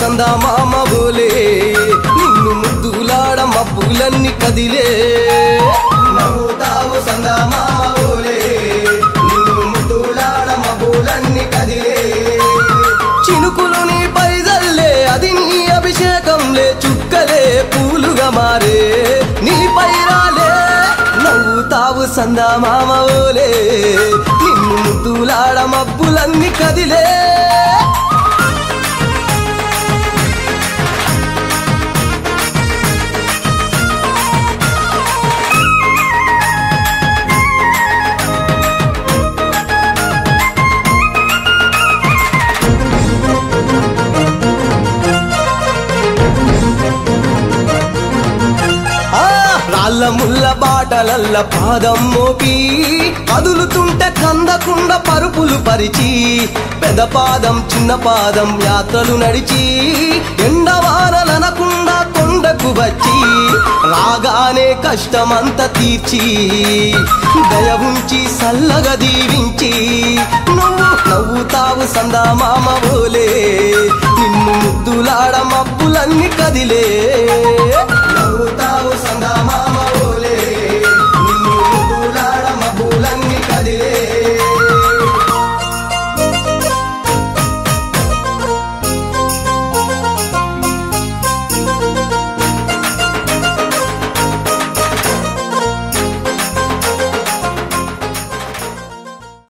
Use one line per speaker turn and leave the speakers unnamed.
సందా మామ బోలే నిన్ను ముద్దులాడ మబ్బులన్నీ కదిలే నవ్వుతావు సందా మామ బోలే నిన్ను ముద్దులాడ మబ్బులన్నీ కదిలే చినుకులు నీపై జల్లే అది నీ అభిషేకంలే చుక్కలే పూలుగా మారే నీపై రాలే నవ్వుతావు సందా మామ బోలే నిన్ను ముద్దులాడ మబ్బులన్నీ కదిలే రాళ్ళ ముళ్ళ బాటలల్ల పాదం మోపి కదులుతుంటే కందకుండా పరుపులు పరిచి పెద్ద పాదం చిన్న పాదం యాత్రలు నడిచి ఎండవానలనకుండా కొండకు వచ్చి రాగానే కష్టమంత తీర్చి దయ ఉంచి సల్లగా దీవించి నువ్వు నవ్వుతావు సందా మామ బోలే నిన్ను ముద్దులాడ మబ్బులన్నీ కదిలే నవ్వుతావు సందా మామ